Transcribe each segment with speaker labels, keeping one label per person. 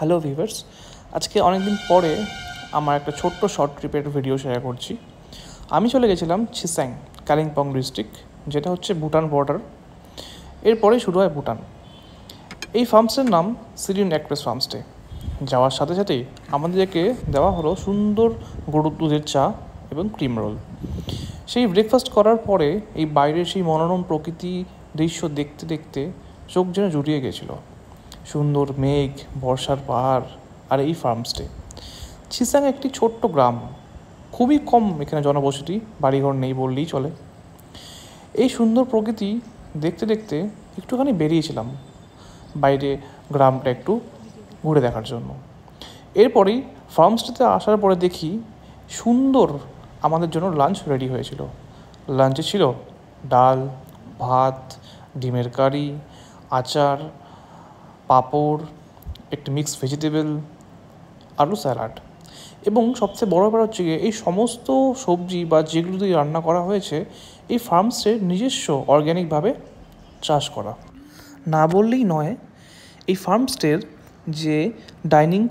Speaker 1: Hello viewers, আজকে অনেকদিন পরে আমার একটা ছোট্ট শর্ট ট্রিপের ভিডিও শেয়ার করছি। আমি চলে গেছিলাম চিসাং, কালিম্পং ডিস্ট্রিক্ট, যেটা হচ্ছে ভুটান বর্ডার। এরপরে শুরু হয় ভুটান। এই ফার্মসের নাম সিরিয়ান এক্সপ্রেস ফার্মস্টে। যাওয়ার সাথে সাথেই আমাদেরকে দেওয়া হলো সুন্দর গরুর দুধের চা এবং ক্রিম রোল। সেই ব্রেকফাস্ট করার পরে এই বাইরের সেই মনোরম প্রকৃতি দৃশ্য দেখতে দেখতে চোখ যেন জুড়িয়ে গেছিলো। সুন্দর মেঘ, বর্ষার পাহাড় আর এই ফার্মস্টে। চিসাং একটি ছোট্ট গ্রাম, খুবই কম এখানে জনবসতি, বাড়িঘর নেই বললেই চলে। এই সুন্দর প্রকৃতি দেখতে দেখতে একটুখানি বেরিয়েছিলাম বাইরে গ্রামটা একটু ঘুরে দেখার জন্য। এরপরেই ফার্মস্টেতে আসার পরে দেখি সুন্দর আমাদের জন্য লাঞ্চ রেডি হয়েছিল। লাঞ্চে ছিল ডাল, ভাত, ডিমের কারি, আচার, পাঁপড়, একটি মিক্সড ভেজিটেবল, আলু স্যালাড এবং সবচেয়ে বড় ব্যাপার হচ্ছে গিয়ে এই সমস্ত সবজি বা যেগুলো দিয়ে রান্না করা হয়েছে এই ফার্মসের নিজস্ব অর্গ্যানিকভাবে চাষ করা। না বললেই নয়, এই ফার্মস্টের যে ডাইনিং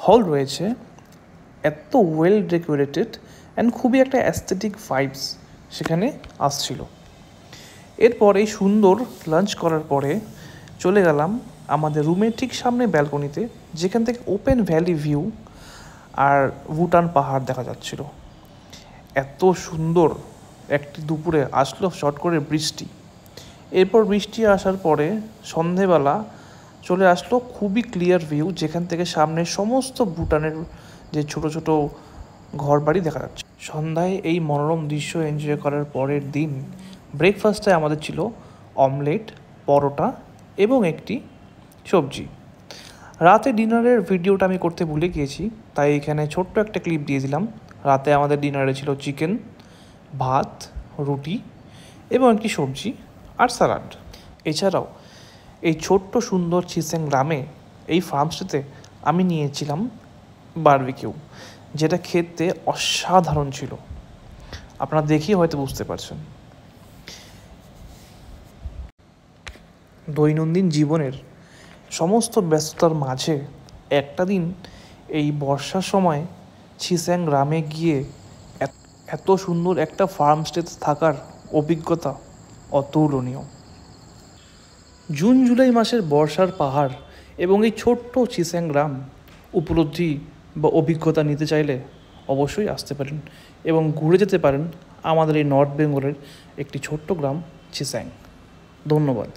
Speaker 1: হল রয়েছে এত ওয়েল ডেকোরেটেড অ্যান্ড খুবই একটা অ্যাস্থেটিক ভাইবস সেখানে আসছিল। এরপর এই সুন্দর লাঞ্চ করার পরে চলে গেলাম আমাদের রুমের ঠিক সামনে ব্যালকনিতে, যেখান থেকে ওপেন ভ্যালি ভিউ আর ভুটান পাহাড় দেখা যাচ্ছিল। এত সুন্দর একটি দুপুরে আসলো শর্ট করে বৃষ্টি। এরপর বৃষ্টি আসার পরে সন্ধেবেলা চলে আসলো খুবই ক্লিয়ার ভিউ, যেখান থেকে সামনের সমস্ত ভুটানের যে ছোট ছোট ঘর বাড়ি দেখা যাচ্ছে। সন্ধ্যায় এই মনোরম দৃশ্য এনজয় করার পরের দিন ব্রেকফাস্টে আমাদের ছিল অমলেট, পরোটা এবং একটি সবজি। রাতে ডিনারের ভিডিওটা আমি করতে ভুলে গিয়েছি, তাই এখানে ছোট্ট একটা ক্লিপ দিয়ে দিলাম। রাতে আমাদের ডিনারে ছিল চিকেন, ভাত, রুটি এবং একটি সবজি আর স্যালাড। এছাড়াও এই ছোট্ট সুন্দর চিসাং গ্রামে এই ফার্মস্টেতে আমি নিয়েছিলাম বারবিকিউ, যেটা খেতে অসাধারণ ছিল। আপনারা দেখেই হয়তো বুঝতে পারছেন। দৈনন্দিন জীবনের সমস্ত ব্যস্ততার মাঝে একটা দিন এই বর্ষার সময় চিসাং গ্রামে গিয়ে এত সুন্দর একটা ফার্মস্টেতে থাকার অভিজ্ঞতা অতুলনীয়। জুন জুলাই মাসের বর্ষার পাহাড় এবং এই ছোট্ট চিসাং গ্রাম উপলব্ধি বা অভিজ্ঞতা নিতে চাইলে অবশ্যই আসতে পারেন এবং ঘুরে যেতে পারেন আমাদের এই নর্থ বেঙ্গলের একটি ছোট্ট গ্রাম চিসাং। ধন্যবাদ।